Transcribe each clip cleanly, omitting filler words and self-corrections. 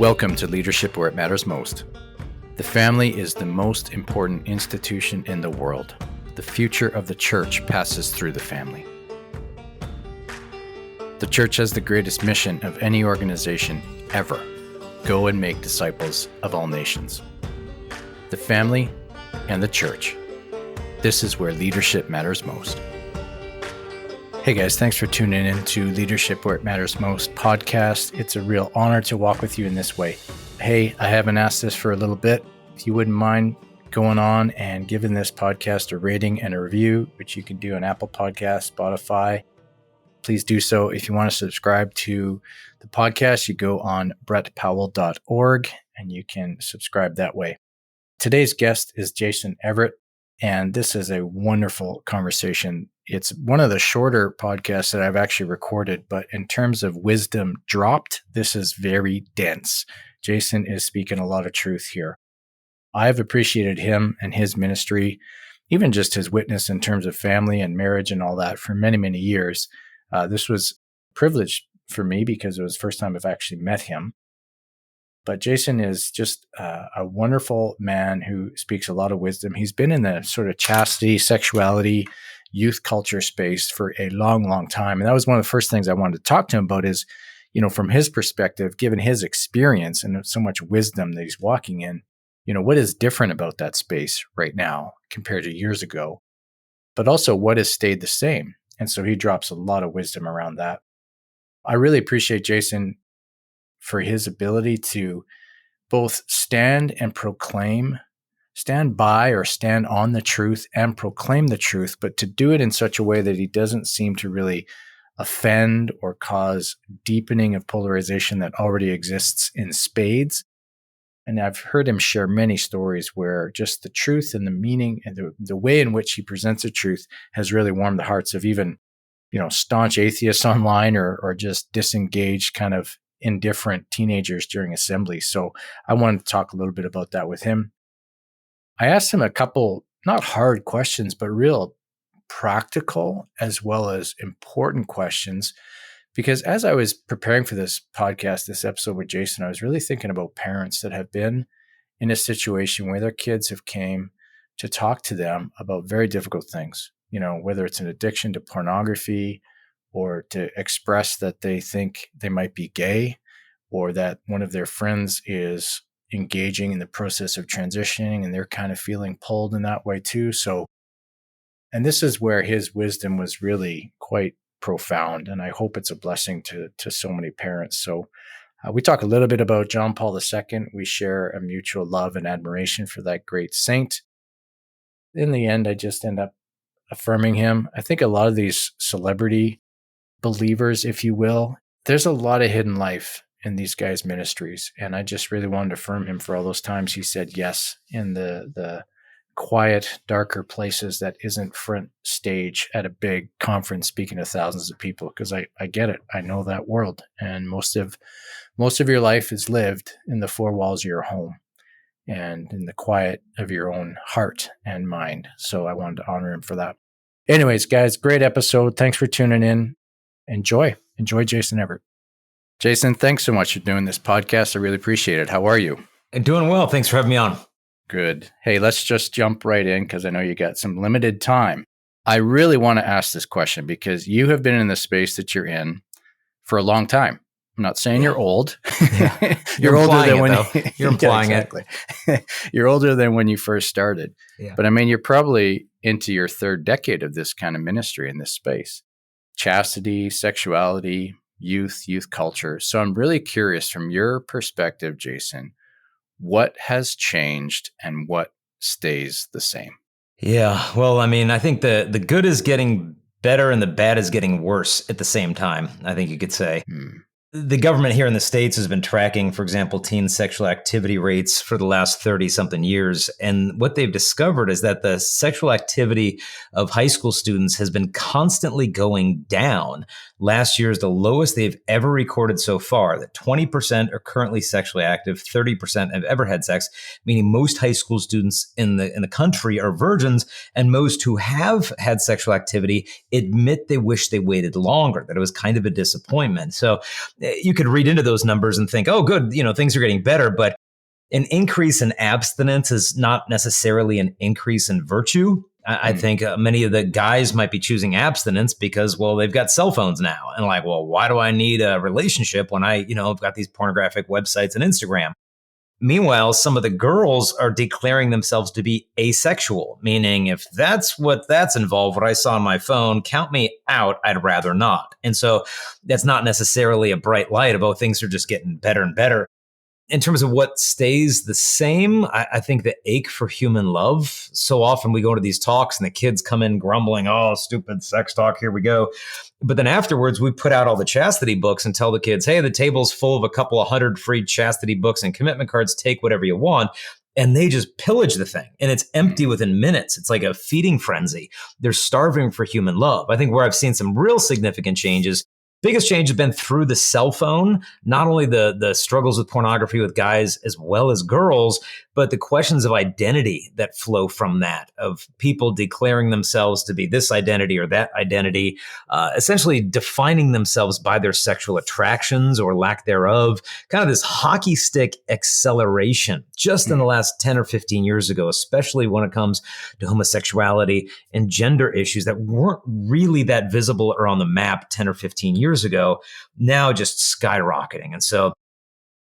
Welcome to Leadership Where It Matters Most. The family is the most important institution in the world. The future of the church passes through the family. The church has the greatest mission of any organization ever. Go and make disciples of all nations. The family and the church. This is where leadership matters most. Hey guys, thanks for tuning in to Leadership Where It Matters Most podcast. It's a real honor to walk with you in this way. Hey, I haven't asked this for a little bit. If you wouldn't mind going on and giving this podcast a rating and a review, which you can do on Apple Podcasts, Spotify, please do so. If you want to subscribe to the podcast, you go on brettpowell.org and you can subscribe that way. Today's guest is Jason Evert, and this is a wonderful conversation. It's one of the shorter podcasts that I've actually recorded, but in terms of wisdom dropped, this is very dense. Jason is speaking a lot of truth here. I've appreciated him and his ministry, even just his witness in terms of family and marriage and all that for many, many years. This was a privilege for me because it was the first time I've actually met him. But Jason is just a wonderful man who speaks a lot of wisdom. He's been in the sort of chastity, sexuality, youth culture space for a long, long time. And that was one of the first things I wanted to talk to him about is, from his perspective, given his experience and so much wisdom that he's walking in, what is different about that space right now compared to years ago, but also what has stayed the same. And so he drops a lot of wisdom around that. I really appreciate Jason for his ability to both stand by or stand on the truth and proclaim the truth, but to do it in such a way that he doesn't seem to really offend or cause deepening of polarization that already exists in spades. And I've heard him share many stories where just the truth and the meaning and the way in which he presents the truth has really warmed the hearts of even, staunch atheists online or just disengaged kind of indifferent teenagers during assembly. So I wanted to talk a little bit about that with him. I asked him a couple, not hard questions, but real practical as well as important questions. Because as I was preparing for this podcast, this episode with Jason, I was really thinking about parents that have been in a situation where their kids have came to talk to them about very difficult things, whether it's an addiction to pornography or to express that they think they might be gay or that one of their friends is engaging in the process of transitioning and they're kind of feeling pulled in that way too. So, and this is where his wisdom was really quite profound. And I hope it's a blessing to so many parents. So we talk a little bit about John Paul II. We share a mutual love and admiration for that great saint. In the end, I just end up affirming him. I think a lot of these celebrity believers, if you will, there's a lot of hidden life in these guys' ministries. And I just really wanted to affirm him for all those times he said yes in the quiet, darker places that isn't front stage at a big conference speaking to thousands of people. Because I get it. I know that world. And most of your life is lived in the four walls of your home and in the quiet of your own heart and mind. So I wanted to honor him for that. Anyways, guys, great episode. Thanks for tuning in. Enjoy Jason Evert. Jason, thanks so much for doing this podcast. I really appreciate it. How are you? Doing well. Thanks for having me on. Good. Hey, let's just jump right in because I know you got some limited time. I really want to ask this question because you have been in the space that you're in for a long time. I'm not saying you're old. Yeah. You're older than when you're implying exactly. You're older than when you first started. Yeah. But I mean, you're probably into your third decade of this kind of ministry in this space. Chastity, sexuality, youth culture. So I'm really curious from your perspective, Jason, what has changed and what stays the same? Yeah. Well, I mean, I think the good is getting better and the bad is getting worse at the same time, I think you could say. The government here in the States has been tracking, for example, teen sexual activity rates for the last 30-something years. And what they've discovered is that the sexual activity of high school students has been constantly going down. Last year is the lowest they've ever recorded so far, that 20% are currently sexually active, 30% have ever had sex, meaning most high school students in the country are virgins, and most who have had sexual activity admit they wish they waited longer, that it was kind of a disappointment. So you could read into those numbers and think, oh, good, things are getting better. But an increase in abstinence is not necessarily an increase in virtue. I think many of the guys might be choosing abstinence because, well, they've got cell phones now. And like, well, why do I need a relationship when I've got these pornographic websites and Instagram? Meanwhile, some of the girls are declaring themselves to be asexual, meaning if that's involved, what I saw on my phone, count me out, I'd rather not. And so that's not necessarily a bright light of, oh, things are just getting better and better. In terms of what stays the same, I think the ache for human love. So often we go to these talks and the kids come in grumbling, oh, stupid sex talk, here we go. But then afterwards, we put out all the chastity books and tell the kids, hey, the table's full of a couple of 100 free chastity books and commitment cards, take whatever you want. And they just pillage the thing. And it's empty within minutes. It's like a feeding frenzy. They're starving for human love. I think where I've seen some real significant changes, biggest change has been through the cell phone, not only the struggles with pornography with guys as well as girls, but the questions of identity that flow from that, of people declaring themselves to be this identity or that identity, essentially defining themselves by their sexual attractions or lack thereof, kind of this hockey stick acceleration just in the last 10 or 15 years ago, especially when it comes to homosexuality and gender issues that weren't really that visible or on the map 10 or 15 years ago, now just skyrocketing. And so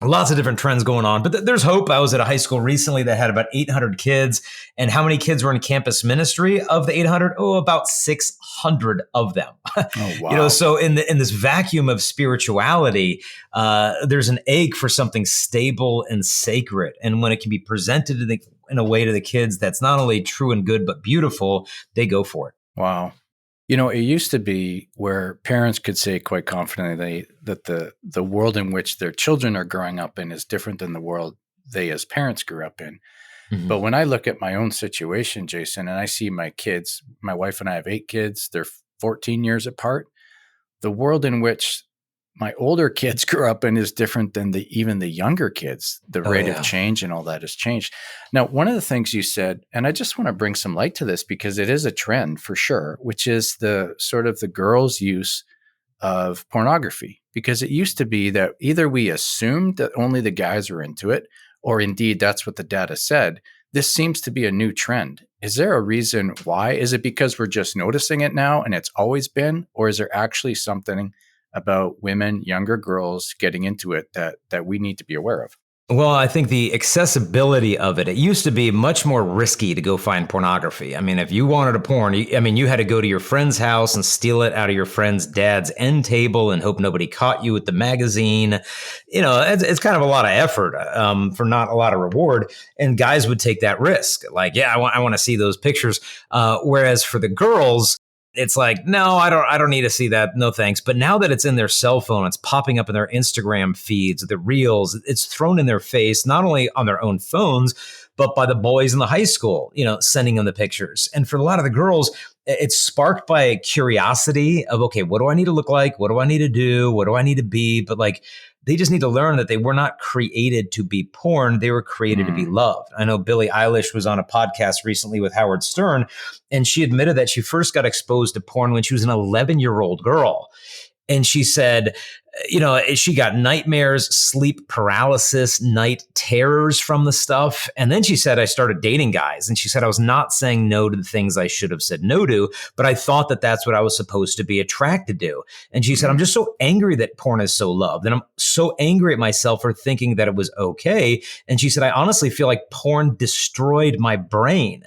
lots of different trends going on, but there's hope. I was at a high school recently that had about 800 kids. And how many kids were in campus ministry of the 800? Oh, about 600 of them. Oh, wow. So in this vacuum of spirituality, there's an ache for something stable and sacred. And when it can be presented in a way to the kids that's not only true and good, but beautiful, they go for it. Wow. It used to be where parents could say quite confidently that the world in which their children are growing up in is different than the world they as parents grew up in. Mm-hmm. But when I look at my own situation, Jason, and I see my kids, my wife and I have 8 kids, they're 14 years apart. The world in which my older kids grew up in is different than even the younger kids. The rate of change and all that has changed. Now, one of the things you said, and I just want to bring some light to this because it is a trend for sure, which is the sort of the girls' use of pornography. Because it used to be that either we assumed that only the guys were into it, or indeed that's what the data said. This seems to be a new trend. Is there a reason why? Is it because we're just noticing it now and it's always been, or is there actually something about women, younger girls getting into it that we need to be aware of? Well, I think the accessibility of it used to be much more risky to go find pornography. I mean, if you wanted a porn, you had to go to your friend's house and steal it out of your friend's dad's end table and hope nobody caught you with the magazine. It's kind of a lot of effort for not a lot of reward. And guys would take that risk. Like, yeah, I want to see those pictures. Whereas for the girls, it's like, no, I don't need to see that. No, thanks. But now that it's in their cell phone, it's popping up in their Instagram feeds, the reels, it's thrown in their face, not only on their own phones, but by the boys in the high school, sending them the pictures. And for a lot of the girls, it's sparked by curiosity of, okay, what do I need to look like? What do I need to do? What do I need to be? But they just need to learn that they were not created to be porn. They were created to be loved. I know Billie Eilish was on a podcast recently with Howard Stern, and she admitted that she first got exposed to porn when she was an 11-year-old girl. And she said, she got nightmares, sleep paralysis, night terrors from the stuff. And then she said, I started dating guys. And she said, I was not saying no to the things I should have said no to, but I thought that that's what I was supposed to be attracted to. And she said, I'm just so angry that porn is so loved. And I'm so angry at myself for thinking that it was okay. And she said, I honestly feel like porn destroyed my brain.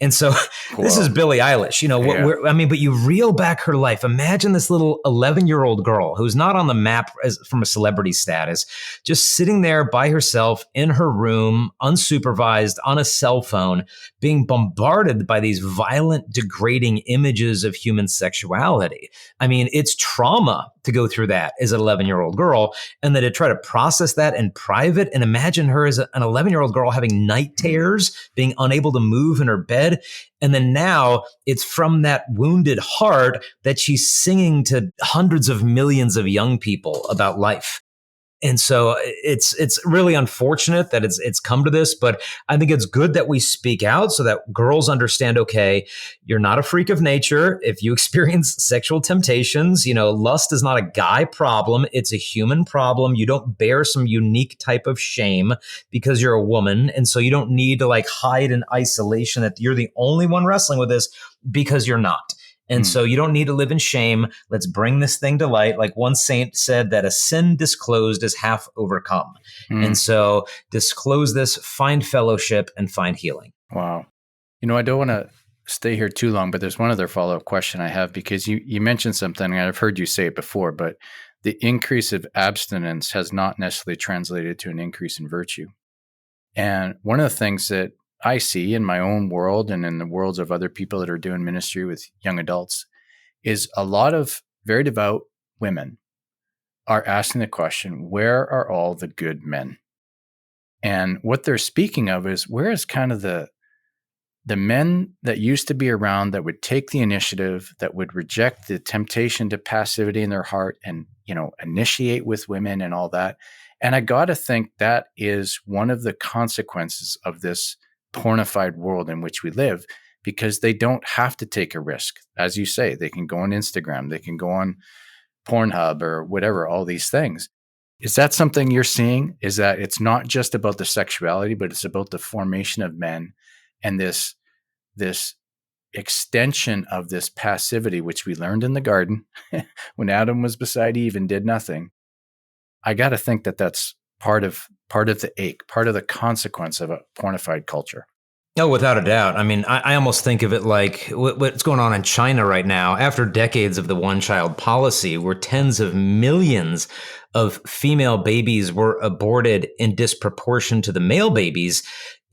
And so this is Billie Eilish, but you reel back her life. Imagine this little 11-year-old girl who's not on the map from a celebrity status, just sitting there by herself in her room, unsupervised on a cell phone, being bombarded by these violent, degrading images of human sexuality. I mean, it's trauma to go through that as an 11-year-old girl, and then to try to process that in private and imagine her as an 11-year-old girl having night terrors, being unable to move in her bed. And then now it's from that wounded heart that she's singing to hundreds of millions of young people about life. And so it's really unfortunate that it's come to this, but I think it's good that we speak out so that girls understand, okay, you're not a freak of nature. If you experience sexual temptations, lust is not a guy problem. It's a human problem. You don't bear some unique type of shame because you're a woman. And so you don't need to like hide in isolation that you're the only one wrestling with this, because you're not. And so you don't need to live in shame. Let's bring this thing to light. Like one saint said, that a sin disclosed is half overcome. And so disclose this, find fellowship, and find healing. Wow. I don't want to stay here too long, but there's one other follow-up question I have, because you mentioned something, and I've heard you say it before, but the increase of abstinence has not necessarily translated to an increase in virtue. And one of the things that I see in my own world and in the worlds of other people that are doing ministry with young adults is a lot of very devout women are asking the question, where are all the good men? And what they're speaking of is, where is kind of the men that used to be around that would take the initiative, that would reject the temptation to passivity in their heart and, initiate with women and all that. And I got to think that is one of the consequences of this pornified world in which we live, because they don't have to take a risk. As you say, they can go on Instagram, they can go on Pornhub or whatever, all these things. Is that something you're seeing? Is that it's not just about the sexuality, but it's about the formation of men and this extension of this passivity, which we learned in the garden when Adam was beside Eve and did nothing? I got to think that that's part of the ache, part of the consequence of a pornified culture. Oh, without a doubt. I mean, I almost think of it like what's going on in China right now. After decades of the one-child policy, where tens of millions of female babies were aborted in disproportion to the male babies,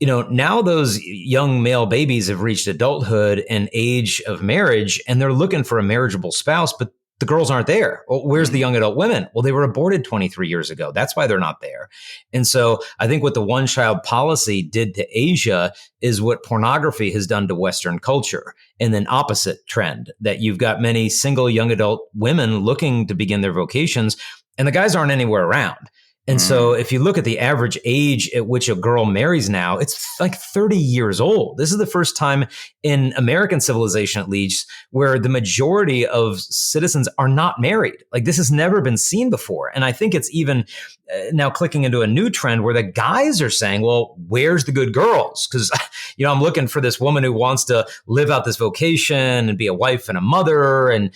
now those young male babies have reached adulthood and age of marriage, and they're looking for a marriageable spouse, but the girls aren't there. Well, where's the young adult women? Well, they were aborted 23 years ago. That's why they're not there. And so I think what the one-child policy did to Asia is what pornography has done to Western culture. And then opposite trend, that you've got many single young adult women looking to begin their vocations, and the guys aren't anywhere around. And so if you look at the average age at which a girl marries now, it's like 30 years old. This is the first time in American civilization, at least, where the majority of citizens are not married. Like, this has never been seen before. And I think it's even now clicking into a new trend where the guys are saying, well, where's the good girls? Because, I'm looking for this woman who wants to live out this vocation and be a wife and a mother. And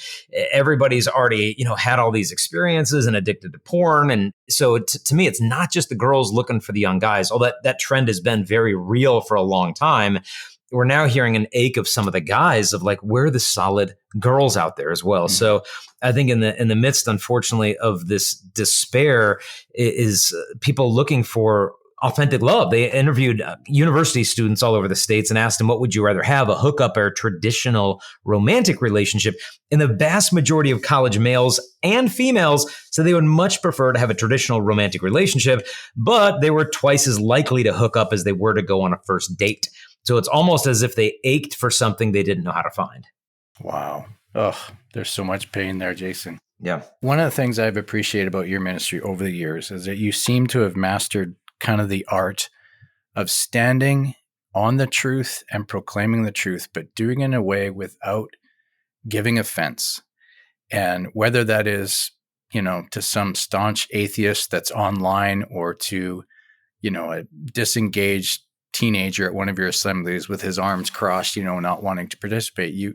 everybody's already, had all these experiences and addicted to porn. And so to me, it's not just the girls looking for the young guys. Although that trend has been very real for a long time. We're now hearing an ache of some of the guys of like, where are the solid girls out there as well? So I think in the midst, unfortunately, of this despair is people looking for authentic love. They interviewed university students all over the States and asked them, what would you rather have, a hookup or a traditional romantic relationship? And the vast majority of college males and females said they would much prefer to have a traditional romantic relationship, but they were twice as likely to hook up as they were to go on a first date. So it's almost as if they ached for something they didn't know how to find. Wow. Oh, there's so much pain there, Jason. Yeah. One of the things I've appreciated about your ministry over the years is that you seem to have mastered kind of the art of standing on the truth and proclaiming the truth, but doing it in a way without giving offense. And whether that is, to some staunch atheist that's online, or to, a disengaged teenager at one of your assemblies with his arms crossed, not wanting to participate, you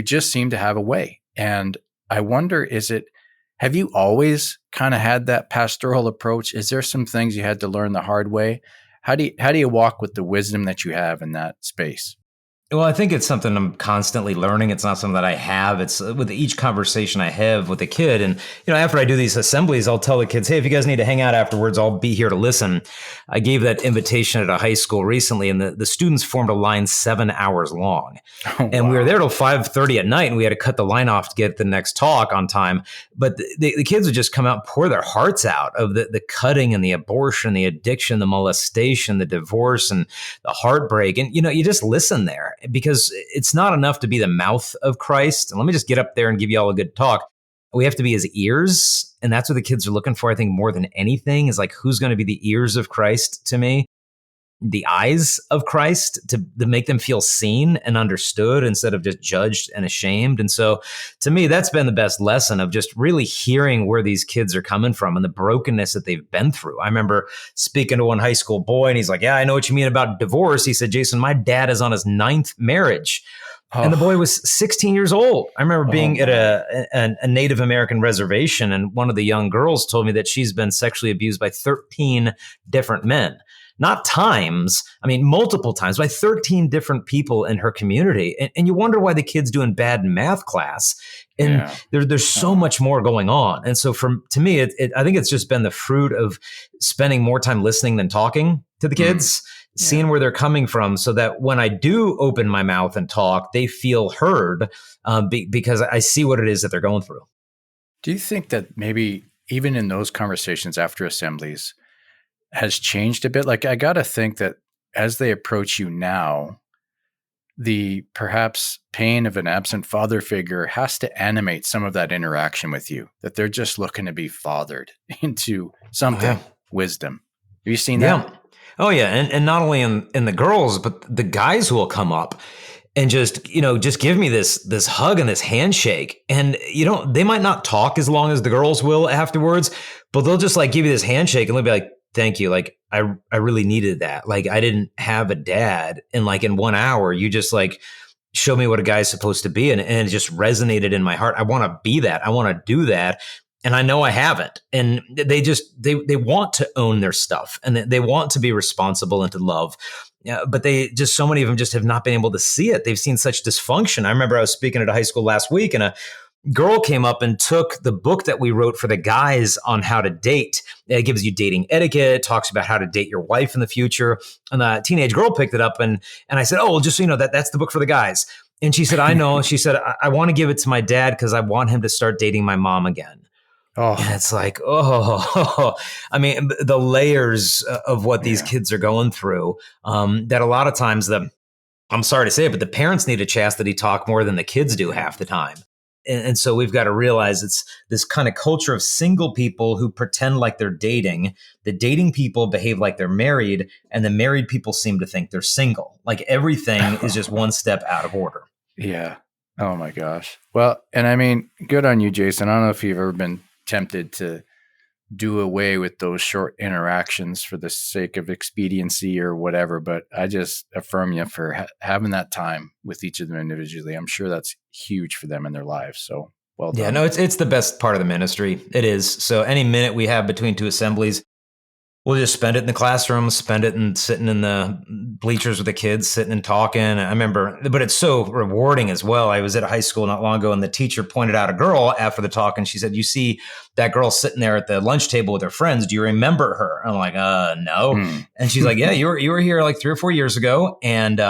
just seem to have a way. And I wonder, have you always kind of had that pastoral approach? Is there some things you had to learn the hard way? How do you walk with the wisdom that you have in that space? Well, I think it's something I'm constantly learning. It's not something that I have. It's with each conversation I have with a kid. And, after I do these assemblies, I'll tell the kids, hey, if you guys need to hang out afterwards, I'll be here to listen. I gave that invitation at a high school recently, and the students formed a line 7 hours long. Oh, and we were there till 5:30 at night, and we had to cut the line off to get the next talk on time. But the kids would just come out and pour their hearts out of the cutting and the abortion, the addiction, the molestation, the divorce, and the heartbreak. And, you just listen there, because it's not enough to be the mouth of Christ. And let me just get up there and give you all a good talk. We have to be his ears. And that's what the kids are looking for, I think, more than anything, is like, who's going to be the ears of Christ to me, the eyes of Christ to make them feel seen and understood instead of just judged and ashamed. And so to me, that's been the best lesson of just really hearing where these kids are coming from and the brokenness that they've been through. I remember speaking to one high school boy and he's like, yeah, I know what you mean about divorce. He said, Jason, my dad is on his 9th marriage. And the boy was 16 years old. I remember being at a Native American reservation, and one of the young girls told me that she's been sexually abused by 13 different men. Not times, I mean, multiple times, by 13 different people in her community. And you wonder why the kid's doing bad in math class. And there's so much more going on. And so to me, I think it's just been the fruit of spending more time listening than talking to the kids. Seeing where they're coming from, so that when I do open my mouth and talk, they feel heard because I see what it is that they're going through. Do you think that maybe even in those conversations after assemblies has changed a bit? Like, I got to think that as they approach you now, the perhaps pain of an absent father figure has to animate some of that interaction with you, that they're just looking to be fathered into something, wisdom. Have you seen that? Oh yeah. And not only in the girls, but the guys who will come up and just give me this hug and this handshake. And, they might not talk as long as the girls will afterwards, but they'll just like give you this handshake and they'll be like, thank you. Like, I really needed that. Like, I didn't have a dad. And like in 1 hour, you just like show me what a guy's supposed to be. And it just resonated in my heart. I want to be that. I want to do that. And I know I haven't. And they want to own their stuff and they want to be responsible and to love. But so many of them just have not been able to see it. They've seen such dysfunction. I remember I was speaking at a high school last week and a girl came up and took the book that we wrote for the guys on how to date. It gives you dating etiquette, talks about how to date your wife in the future. And the teenage girl picked it up and I said, oh, well, just so you know, that's the book for the guys. And she said, I know. She said, I want to give it to my dad because I want him to start dating my mom again. Oh. And it's like, I mean, the layers of what these kids are going through, that a lot of times I'm sorry to say it, but the parents need a chastity talk more than the kids do half the time. And so we've got to realize it's this kind of culture of single people who pretend like they're dating. The dating people behave like they're married, and the married people seem to think they're single. Like everything is just one step out of order. Yeah. Oh my gosh. Well, and I mean, good on you, Jason. I don't know if you've ever been tempted to do away with those short interactions for the sake of expediency or whatever, but I just affirm you for having that time with each of them individually. I'm sure that's huge for them in their lives. So well done. Yeah, no, it's the best part of the ministry. It is. So any minute we have between two assemblies, we'll just spend it in the classroom, spend it and sitting in the bleachers with the kids, sitting and talking. I remember, but it's so rewarding as well. I was at a high school not long ago and the teacher pointed out a girl after the talk and she said, you see that girl sitting there at the lunch table with her friends. Do you remember her? I'm like, no. And she's like, yeah, you were here like 3 or 4 years ago. And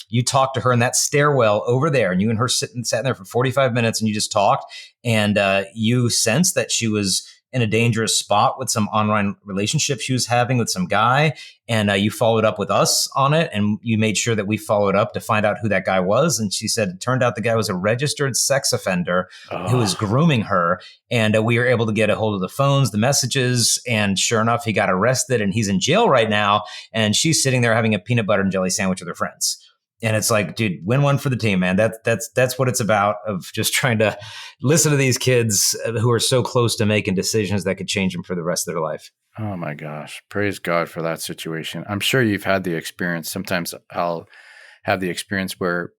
you talked to her in that stairwell over there and you and her sat there for 45 minutes and you just talked. And you sensed that she was in a dangerous spot with some online relationship she was having with some guy. And you followed up with us on it. And you made sure that we followed up to find out who that guy was. And she said, it turned out the guy was a registered sex offender who was grooming her. And we were able to get a hold of the phones, the messages. And sure enough, he got arrested and he's in jail right now. And she's sitting there having a peanut butter and jelly sandwich with her friends. And it's like, dude, win one for the team, man. That's what it's about, of just trying to listen to these kids who are so close to making decisions that could change them for the rest of their life. Oh my gosh. Praise God for that situation. I'm sure you've had the experience. Sometimes I'll have the experience where,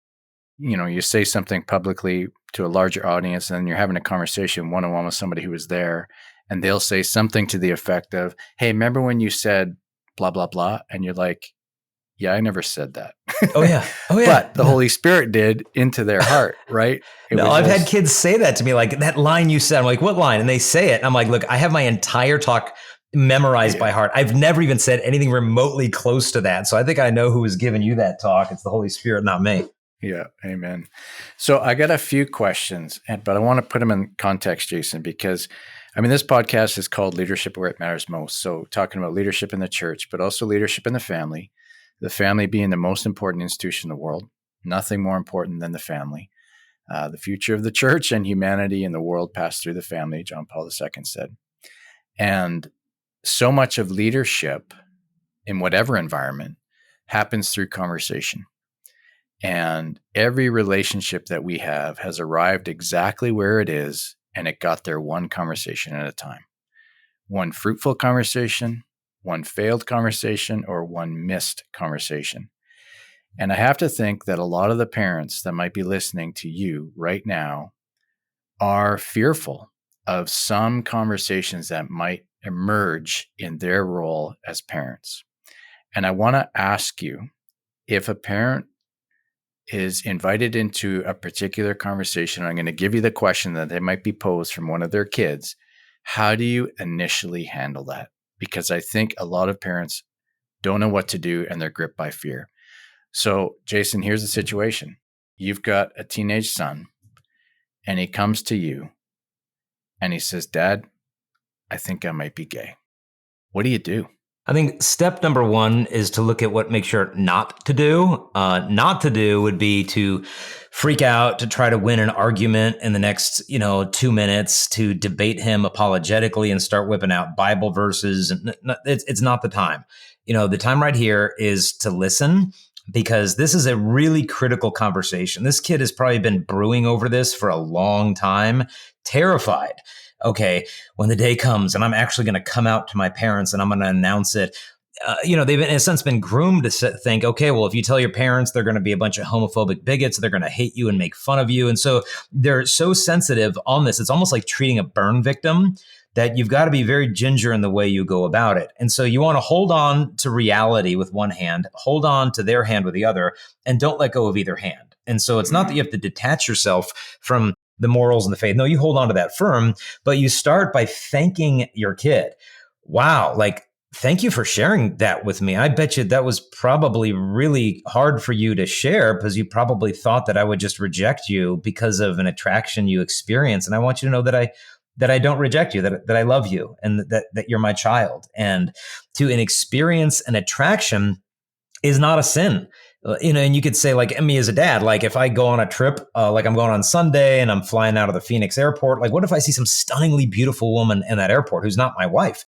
you say something publicly to a larger audience and you're having a conversation one-on-one with somebody who was there and they'll say something to the effect of, hey, remember when you said blah, blah, blah? And you're like, yeah, I never said that. Oh, yeah. But the Holy Spirit did into their heart, right? I've had kids say that to me, like that line you said. I'm like, what line? And they say it. And I'm like, look, I have my entire talk memorized by heart. I've never even said anything remotely close to that. So I think I know who was giving you that talk. It's the Holy Spirit, not me. Yeah, amen. So I got a few questions, but I want to put them in context, Jason, because this podcast is called Leadership Where It Matters Most. So talking about leadership in the church, but also leadership in the family being the most important institution in the world, nothing more important than the family. The future of the church and humanity and the world passed through the family, John Paul II said. And so much of leadership in whatever environment happens through conversation. And every relationship that we have has arrived exactly where it is, and it got there one conversation at a time. One fruitful conversation, one failed conversation, or one missed conversation. And I have to think that a lot of the parents that might be listening to you right now are fearful of some conversations that might emerge in their role as parents. And I want to ask you, if a parent is invited into a particular conversation, I'm going to give you the question that they might be posed from one of their kids. How do you initially handle that? Because I think a lot of parents don't know what to do and they're gripped by fear. So, Jason, here's the situation. You've got a teenage son and he comes to you and he says, Dad, I think I might be gay. What do you do? I think step number one is to look at what makes sure not to do. Not to do would be to freak out, to try to win an argument in the next, 2 minutes, to debate him apologetically and start whipping out Bible verses. It's not the time. The time right here is to listen, because this is a really critical conversation. This kid has probably been brewing over this for a long time, terrified. Okay, when the day comes and I'm actually going to come out to my parents and I'm going to announce it, they've in a sense been groomed to think, okay, well, if you tell your parents, they're going to be a bunch of homophobic bigots, they're going to hate you and make fun of you. And so they're so sensitive on this. It's almost like treating a burn victim, that you've got to be very ginger in the way you go about it. And so you want to hold on to reality with one hand, hold on to their hand with the other, and don't let go of either hand. And so it's not that you have to detach yourself from the morals and the faith. No, you hold on to that firm, but you start by thanking your kid. Wow, thank you for sharing that with me. I bet you that was probably really hard for you to share, because you probably thought that I would just reject you because of an attraction you experience. And I want you to know that I don't reject you, that I love you, and that you're my child. And to experience an attraction is not a sin. And you could say, like, me as a dad, like if I go on a trip, like I'm going on Sunday and I'm flying out of the Phoenix airport, like what if I see some stunningly beautiful woman in that airport who's not my wife?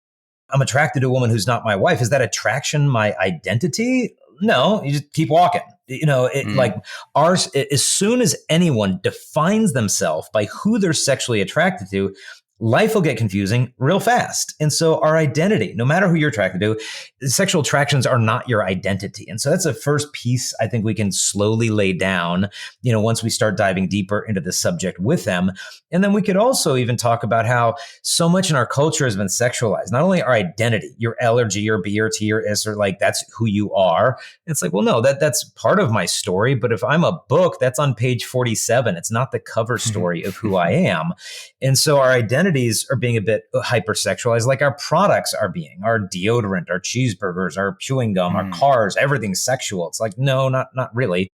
I'm attracted to a woman who's not my wife. Is that attraction my identity? No, you just keep walking. Like ours, as soon as anyone defines themselves by who they're sexually attracted to, life will get confusing real fast. And so our identity, no matter who you're attracted to, sexual attractions are not your identity. And so that's the first piece I think we can slowly lay down, once we start diving deeper into the subject with them. And then we could also even talk about how so much in our culture has been sexualized. Not only our identity, your L or G or B or T or S, or like that's who you are. It's like, well, no, that's part of my story. But if I'm a book, that's on page 47. It's not the cover story of who I am. And so our identities are being a bit hypersexualized, like our products are being, our deodorant, our cheeseburgers, our chewing gum, our cars, everything's sexual. It's like, no, not really.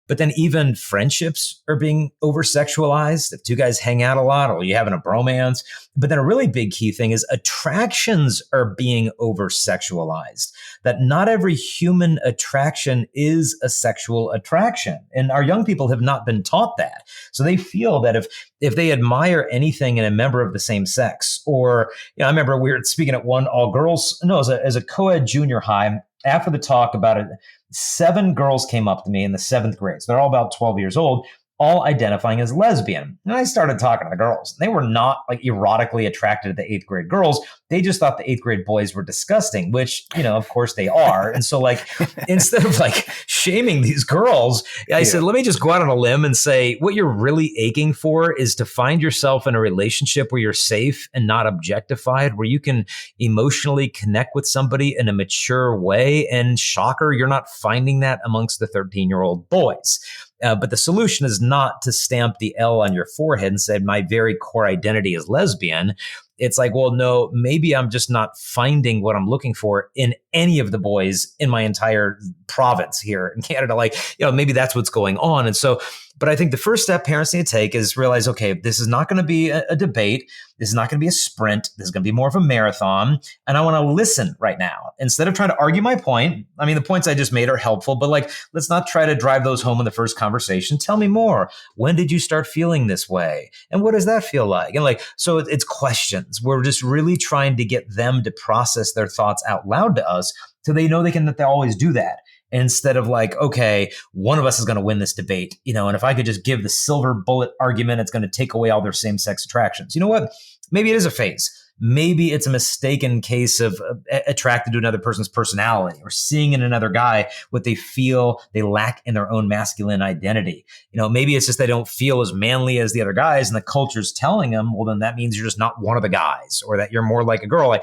But then even friendships are being over-sexualized. If two guys hang out a lot, or you having a bromance. But then a really big key thing is attractions are being over-sexualized. That not every human attraction is a sexual attraction. And our young people have not been taught that. So they feel that if they admire anything in a member of the same sex, or, I remember we were speaking at one as a co-ed junior high, after the talk about it, 7 girls came up to me in the 7th grade. So they're all about 12 years old, all identifying as lesbian. And I started talking to the girls. They were not like erotically attracted to the 8th grade girls. They just thought the 8th grade boys were disgusting, which, of course they are. And so like, instead of like shaming these girls, I said, let me just go out on a limb and say, what you're really aching for is to find yourself in a relationship where you're safe and not objectified, where you can emotionally connect with somebody in a mature way. And shocker, you're not finding that amongst the 13-year-old boys. But the solution is not to stamp the L on your forehead and say, my very core identity is lesbian. It's like, well, no, maybe I'm just not finding what I'm looking for in any of the boys in my entire province here in Canada. Like, maybe that's what's going on. And so But I think the first step parents need to take is realize, okay, this is not going to be a debate. This is not going to be a sprint. This is going to be more of a marathon. And I want to listen right now. Instead of trying to argue my point, I mean, the points I just made are helpful, but like, let's not try to drive those home in the first conversation. Tell me more. When did you start feeling this way? And what does that feel like? And like, so it's questions. We're just really trying to get them to process their thoughts out loud to us so they know that they always do that. Instead of like, okay, one of us is going to win this debate, and if I could just give the silver bullet argument, it's going to take away all their same-sex attractions. You know what? Maybe it is a phase. Maybe it's a mistaken case of attracted to another person's personality or seeing in another guy what they feel they lack in their own masculine identity. Maybe it's just they don't feel as manly as the other guys and the culture's telling them, well, then that means you're just not one of the guys or that you're more like a girl.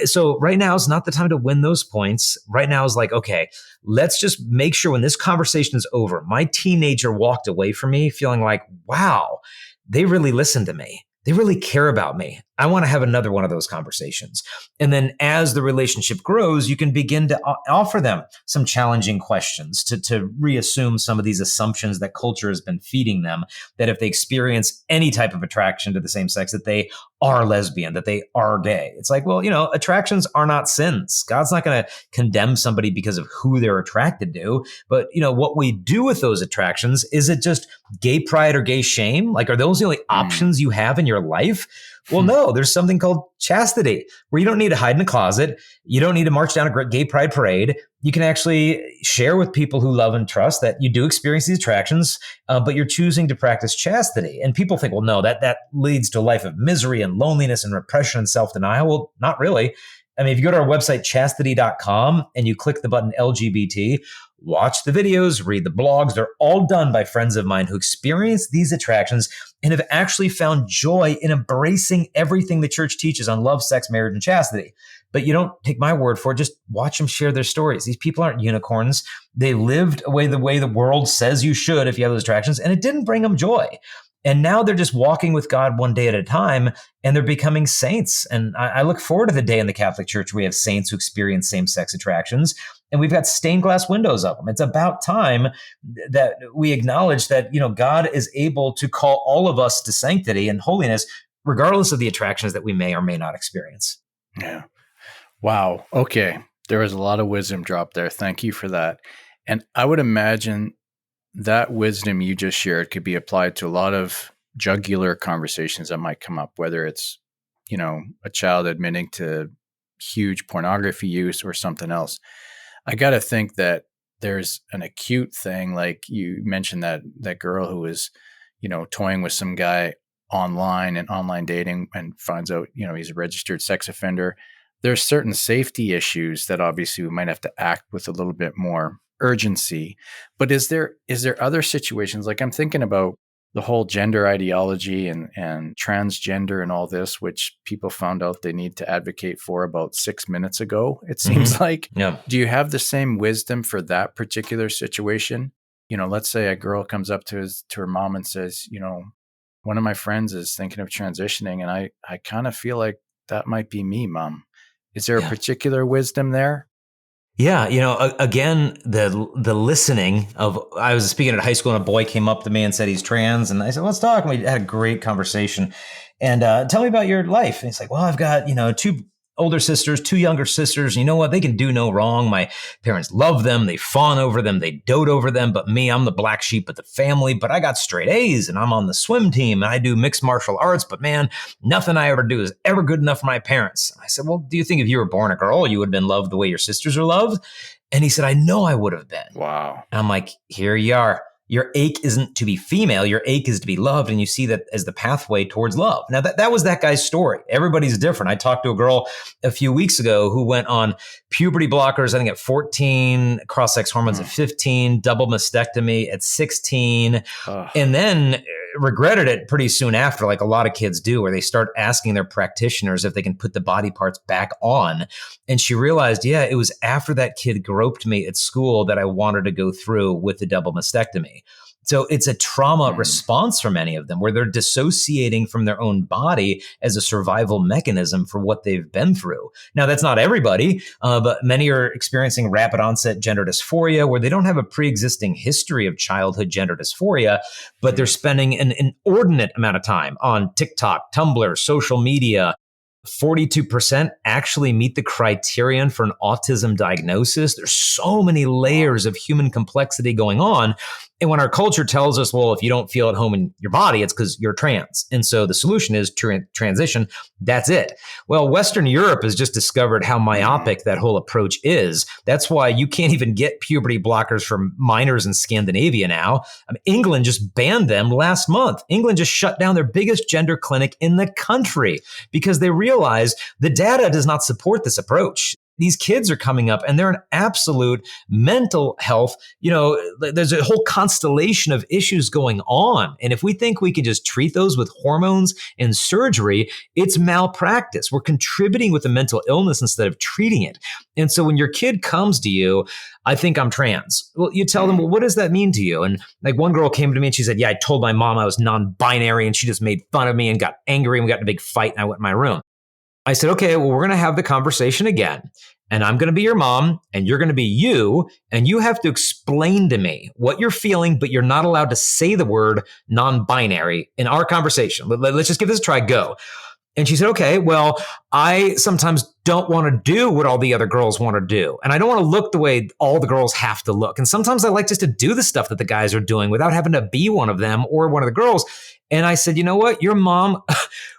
So right now is not the time to win those points. Right now is like, okay, let's just make sure when this conversation is over, my teenager walked away from me feeling like, wow, they really listened to me. They really care about me. I want to have another one of those conversations. And then as the relationship grows, you can begin to offer them some challenging questions to reassume some of these assumptions that culture has been feeding them, that if they experience any type of attraction to the same sex, that they are lesbian, that they are gay. It's like, well, attractions are not sins. God's not going to condemn somebody because of who they're attracted to. But, what we do with those attractions, is it just gay pride or gay shame? Like, are those the only options you have in your life? Well, no, there's something called chastity, where you don't need to hide in a closet. You don't need to march down a gay pride parade. You can actually share with people who love and trust that you do experience these attractions, but you're choosing to practice chastity. And people think, well, no, that leads to a life of misery and loneliness and repression and self-denial. Well, not really. I mean, if you go to our website, chastity.com, and you click the button LGBT, watch the videos, read the blogs. They're all done by friends of mine who experience these attractions and have actually found joy in embracing everything the church teaches on love, sex, marriage, and chastity. But you don't take my word for it. Just watch them share their stories. These people aren't unicorns. They lived the way the world says you should if you have those attractions, and it didn't bring them joy. And now they're just walking with God one day at a time, and they're becoming saints. And I look forward to the day in the Catholic Church we have saints who experience same-sex attractions, and we've got stained glass windows of them. It's about time that we acknowledge that, God is able to call all of us to sanctity and holiness, regardless of the attractions that we may or may not experience. Yeah. Wow. Okay. There was a lot of wisdom dropped there. Thank you for that. And I would imagine that wisdom you just shared could be applied to a lot of jugular conversations that might come up, whether it's, a child admitting to huge pornography use or something else. I got to think that there's an acute thing, like you mentioned that girl who was, toying with some guy online and online dating and finds out, he's a registered sex offender. There's certain safety issues that obviously we might have to act with a little bit more urgency. But is there other situations, like I'm thinking about the whole gender ideology and transgender and all this, which people found out they need to advocate for about 6 minutes ago, it seems like. Yeah. Do you have the same wisdom for that particular situation? Let's say a girl comes up to her mom and says, one of my friends is thinking of transitioning, and I kind of feel like that might be me, Mom. Is there a particular wisdom there? Yeah, again, the listening of, I was speaking at high school and a boy came up to me and said he's trans, and I said, let's talk. And we had a great conversation. And tell me about your life. And he's like, well, I've got, 2 older sisters, 2 younger sisters. And you know what? They can do no wrong. My parents love them. They fawn over them. They dote over them. But me, I'm the black sheep of the family. But I got straight A's and I'm on the swim team and I do mixed martial arts. But man, nothing I ever do is ever good enough for my parents. I said, well, do you think if you were born a girl, you would have been loved the way your sisters are loved? And he said, I know I would have been. Wow. And I'm like, here you are. Your ache isn't to be female. Your ache is to be loved. And you see that as the pathway towards love. Now, that was that guy's story. Everybody's different. I talked to a girl a few weeks ago who went on puberty blockers, I think at 14, cross-sex hormones at 15, double mastectomy at 16, and then regretted it pretty soon after, like a lot of kids do, where they start asking their practitioners if they can put the body parts back on. And she realized, it was after that kid groped me at school that I wanted to go through with the double mastectomy. So it's a trauma response for many of them where they're dissociating from their own body as a survival mechanism for what they've been through. Now, that's not everybody, but many are experiencing rapid onset gender dysphoria where they don't have a pre-existing history of childhood gender dysphoria, but they're spending an inordinate amount of time on TikTok, Tumblr, social media. 42% actually meet the criterion for an autism diagnosis. There's so many layers of human complexity going on. And when our culture tells us, well, if you don't feel at home in your body, it's because you're trans. And so the solution is transition. That's it. Well, Western Europe has just discovered how myopic that whole approach is. That's why you can't even get puberty blockers for minors in Scandinavia now. England just banned them last month. England just shut down their biggest gender clinic in the country because they realize the data does not support this approach. These kids are coming up and they're in absolute mental health. There's a whole constellation of issues going on. And if we think we can just treat those with hormones and surgery, it's malpractice. We're contributing with a mental illness instead of treating it. And so when your kid comes to you, I think I'm trans. Well, you tell them, well, what does that mean to you? And like one girl came to me and she said, yeah, I told my mom I was non-binary and she just made fun of me and got angry and we got in a big fight and I went in my room. I said, okay, well, we're going to have the conversation again. And I'm going to be your mom and you're going to be you. And you have to explain to me what you're feeling, but you're not allowed to say the word non-binary in our conversation. Let's just give this a try. Go. And she said, okay, well, I sometimes don't want to do what all the other girls want to do. And I don't want to look the way all the girls have to look. And sometimes I like just to do the stuff that the guys are doing without having to be one of them or one of the girls. And I said, you know what? Your mom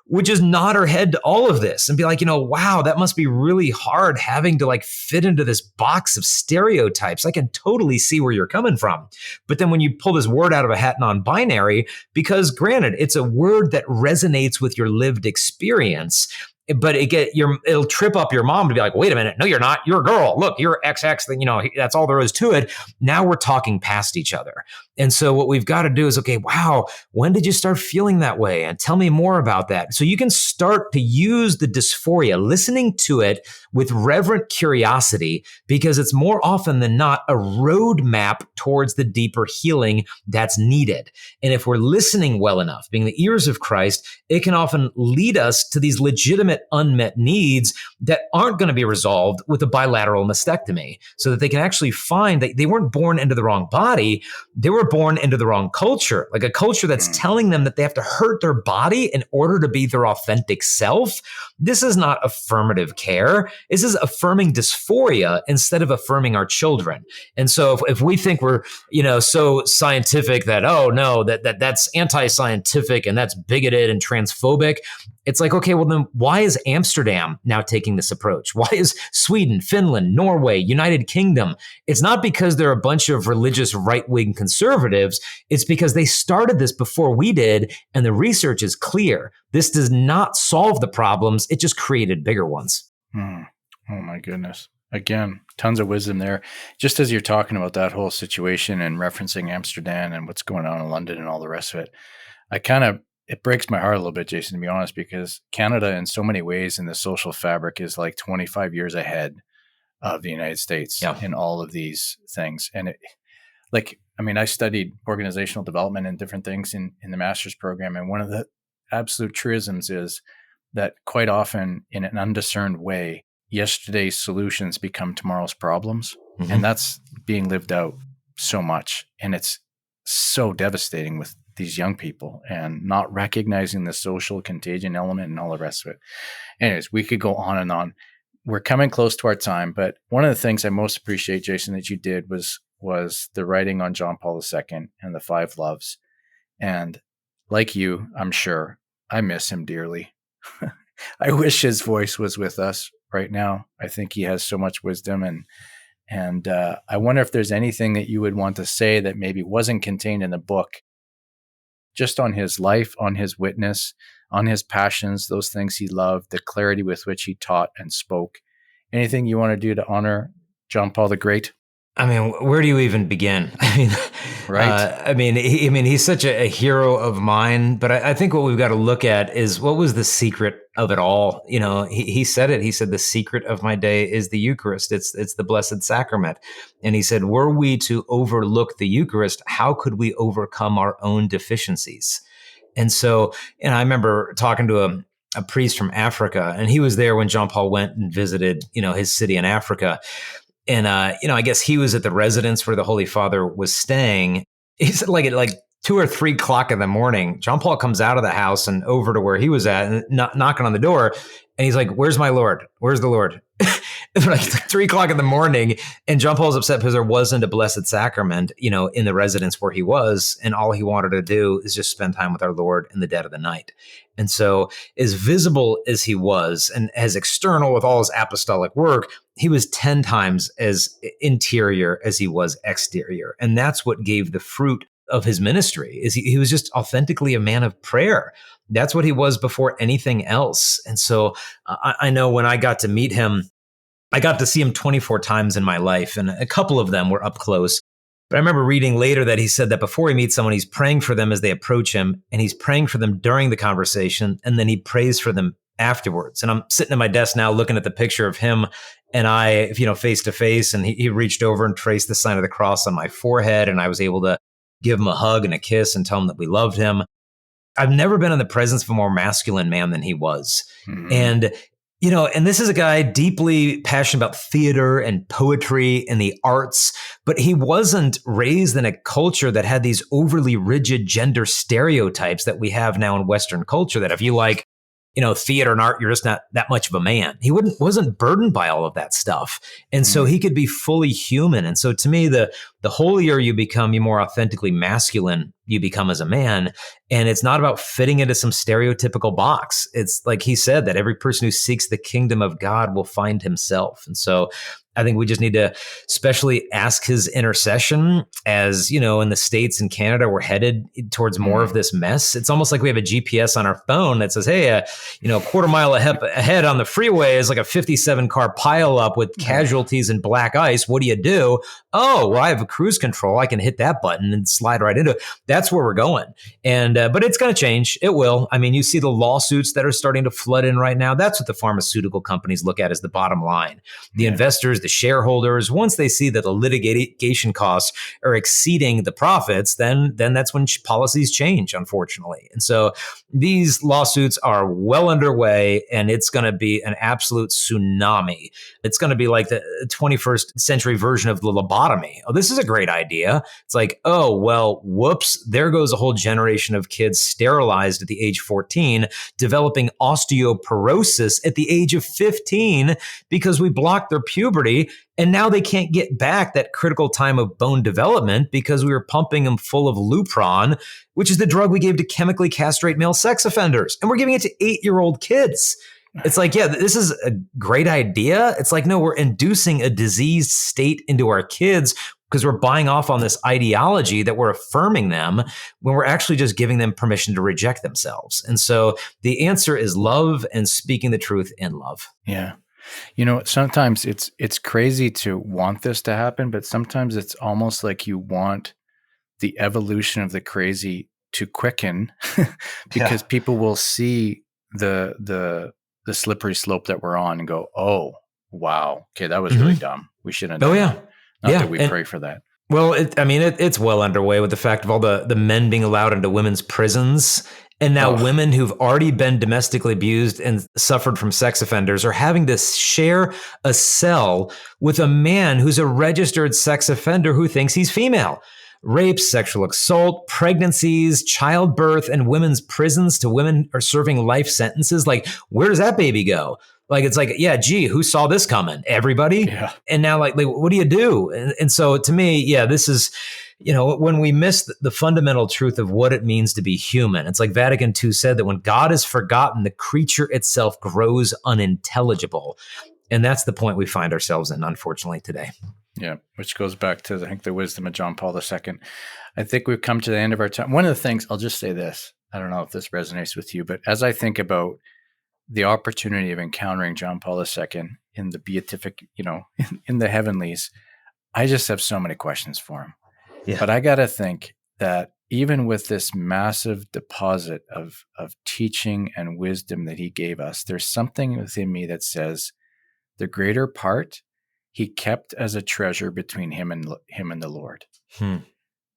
would just nod her head to all of this and be like, wow, that must be really hard having to like fit into this box of stereotypes. I can totally see where you're coming from. But then when you pull this word out of a hat, non-binary, because granted, it's a word that resonates with your lived experience, but it'll trip up your mom to be like, wait a minute, no, you're not. You're a girl. Look, you're XX. Then that's all there is to it. Now we're talking past each other. And so what we've got to do is, okay, wow, when did you start feeling that way? And tell me more about that. So you can start to use the dysphoria, listening to it with reverent curiosity, because it's more often than not a roadmap towards the deeper healing that's needed. And if we're listening well enough, being the ears of Christ, it can often lead us to these legitimate unmet needs that aren't going to be resolved with a bilateral mastectomy, so that they can actually find that they weren't born into the wrong body. They were born into the wrong culture, like a culture that's telling them that they have to hurt their body in order to be their authentic self. This is not affirmative care. This is affirming dysphoria instead of affirming our children. And so if we think we're, so scientific that, oh no, that's anti-scientific and that's bigoted and transphobic, it's like, okay, well then why is Amsterdam now taking this approach? Why is Sweden, Finland, Norway, United Kingdom? It's not because they're a bunch of religious right-wing conservatives. It's because they started this before we did, and the research is clear. This does not solve the problems. It just created bigger ones. Oh my goodness. Again, tons of wisdom there. Just as you're talking about that whole situation and referencing Amsterdam and what's going on in London and all the rest of it, it breaks my heart a little bit, Jason, to be honest, because Canada in so many ways in the social fabric is like 25 years ahead of the United States in all of these things. And I studied organizational development and different things in the master's program. And one of the absolute truisms is that quite often in an undiscerned way, yesterday's solutions become tomorrow's problems. Mm-hmm. And that's being lived out so much. And it's so devastating with these young people and not recognizing the social contagion element and all the rest of it. Anyways, we could go on and on. We're coming close to our time, but one of the things I most appreciate, Jason, that you did was the writing on John Paul II and the Five Loves. And like you, I'm sure, I miss him dearly. I wish his voice was with us right now. I think he has so much wisdom, and I wonder if there's anything that you would want to say that maybe wasn't contained in the book, just on his life, on his witness, on his passions, those things he loved, the clarity with which he taught and spoke. Anything you want to do to honor John Paul the Great? I mean, where do you even begin? Right. He's such a hero of mine. But I think what we've got to look at is what was the secret of it all. He said it. He said the secret of my day is the Eucharist. It's the Blessed Sacrament. And he said, were we to overlook the Eucharist, how could we overcome our own deficiencies? And so, I remember talking to a priest from Africa, and he was there when John Paul went and visited, his city in Africa. And I guess he was at the residence where the Holy Father was staying. He said like at 2 or 3 o'clock in the morning, John Paul comes out of the house and over to where he was at and knocking on the door. And he's like, "Where's my Lord? Where's the Lord?" Like 3 o'clock in the morning. And John Paul's upset because there wasn't a Blessed Sacrament, in the residence where he was. And all he wanted to do is just spend time with our Lord in the dead of the night. And so, as visible as he was and as external with all his apostolic work, he was 10 times as interior as he was exterior. And that's what gave the fruit of his ministry. Is he was just authentically a man of prayer. That's what he was before anything else. And so I know when I got to meet him, I got to see him 24 times in my life, and a couple of them were up close. But I remember reading later that he said that before he meets someone, he's praying for them as they approach him, and he's praying for them during the conversation, and then he prays for them afterwards. And I'm sitting at my desk now looking at the picture of him and I, face to face, and he reached over and traced the sign of the cross on my forehead, and I was able to give him a hug and a kiss and tell him that we loved him. I've never been in the presence of a more masculine man than he was. Mm-hmm. And this is a guy deeply passionate about theater and poetry and the arts, but he wasn't raised in a culture that had these overly rigid gender stereotypes that we have now in Western culture, that if you like, theater and art, you're just not that much of a man. He wasn't burdened by all of that stuff. And so he could be fully human. And so to me, the holier you become, the more authentically masculine you become as a man. And it's not about fitting into some stereotypical box. It's like he said, that every person who seeks the kingdom of God will find himself. And so I think we just need to especially ask his intercession as, in the States and Canada, we're headed towards more of this mess. It's almost like we have a GPS on our phone that says, hey, a quarter mile ahead on the freeway is like a 57 car pileup with casualties and black ice. What do you do? Oh, well, I have a cruise control. I can hit that button and slide right into it. That's where we're going. And but it's going to change. It will. I mean, you see the lawsuits that are starting to flood in right now. That's what the pharmaceutical companies look at as the bottom line. The investors, the shareholders, once they see that the litigation costs are exceeding the profits, then that's when policies change, unfortunately. And so these lawsuits are well underway, and it's going to be an absolute tsunami. It's going to be like the 21st century version of the lobotomy. Oh, this is a great idea. It's like, oh, well, whoops, there goes a whole generation of kids sterilized at the age 14, developing osteoporosis at the age of 15 because we blocked their puberty. And now they can't get back that critical time of bone development because we were pumping them full of Lupron, which is the drug we gave to chemically castrate male sex offenders. And we're giving it to 8-year-old kids. It's like, yeah, this is a great idea. It's like, no, we're inducing a diseased state into our kids because we're buying off on this ideology that we're affirming them when we're actually just giving them permission to reject themselves. And so the answer is love and speaking the truth in love. Yeah. Sometimes it's crazy to want this to happen, but sometimes it's almost like you want the evolution of the crazy to quicken because people will see the slippery slope that we're on and go, oh, wow, okay, that was really dumb. We shouldn't have done that. Not that we pray for that. Well, it's well underway with the fact of all the men being allowed into women's prisons. And now women who've already been domestically abused and suffered from sex offenders are having to share a cell with a man who's a registered sex offender who thinks he's female. Rape, sexual assault, pregnancies, childbirth, and women's prisons to women are serving life sentences. Like, where does that baby go? Like, it's like, yeah, gee, who saw this coming? Everybody? Yeah. And now, like what do you do? And so to me, yeah, this is, when we miss the fundamental truth of what it means to be human, it's like Vatican II said that when God is forgotten, the creature itself grows unintelligible. And that's the point we find ourselves in, unfortunately, today. Yeah, which goes back to, I think, the wisdom of John Paul II. I think we've come to the end of our time. One of the things, I'll just say this, I don't know if this resonates with you, but as I think about the opportunity of encountering John Paul II in the beatific, in the heavenlies, I just have so many questions for him. Yeah. But I got to think that even with this massive deposit of teaching and wisdom that he gave us, there's something within me that says the greater part he kept as a treasure between him and the Lord.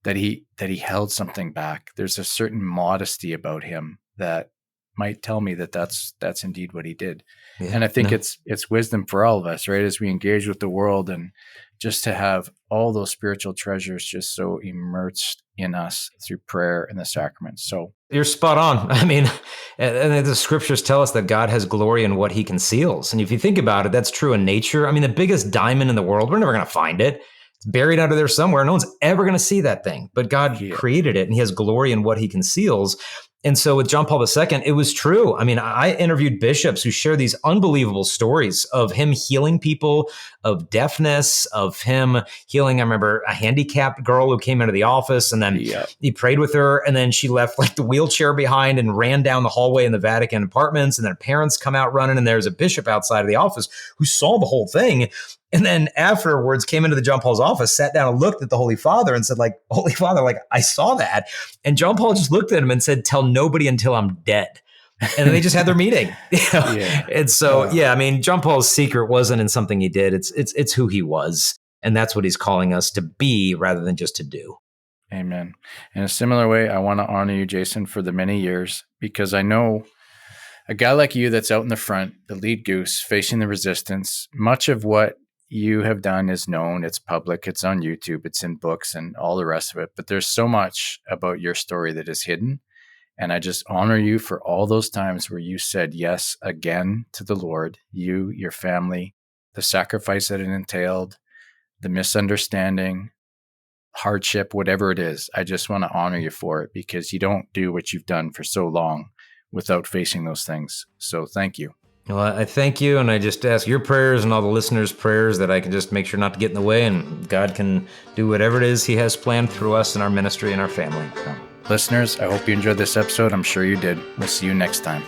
That he held something back. There's a certain modesty about him that might tell me that that's indeed what he did. Yeah. And I think it's wisdom for all of us, right? As we engage with the world, and just to have all those spiritual treasures just so immersed in us through prayer and the sacraments. So you're spot on. I mean, and the scriptures tell us that God has glory in what he conceals. And if you think about it, that's true in nature. I mean, the biggest diamond in the world, we're never going to find it. It's buried under there somewhere. No one's ever going to see that thing, but God created it, and he has glory in what he conceals. And so with John Paul II, it was true. I mean, I interviewed bishops who share these unbelievable stories of him healing people of deafness, of him healing, I remember, a handicapped girl who came into the office, and then he prayed with her, and then she left like the wheelchair behind and ran down the hallway in the Vatican apartments, and then parents come out running, and there's a bishop outside of the office who saw the whole thing. And then afterwards came into the John Paul's office, sat down and looked at the Holy Father and said, like, Holy Father, like, I saw that. And John Paul just looked at him and said, tell nobody until I'm dead. And then they just had their meeting. And so, I mean, John Paul's secret wasn't in something he did. It's who he was. And that's what he's calling us to be rather than just to do. Amen. In a similar way, I want to honor you, Jason, for the many years, because I know a guy like you that's out in the front, the lead goose, facing the resistance, much of what you have done is known, it's public, it's on YouTube, it's in books and all the rest of it. But there's so much about your story that is hidden. And I just honor you for all those times where you said yes again to the Lord, you, your family, the sacrifice that it entailed, the misunderstanding, hardship, whatever it is. I just want to honor you for it, because you don't do what you've done for so long without facing those things. So thank you. Well, I thank you, and I just ask your prayers and all the listeners' prayers that I can just make sure not to get in the way, and God can do whatever it is he has planned through us and our ministry and our family. Listeners, I hope you enjoyed this episode. I'm sure you did. We'll see you next time.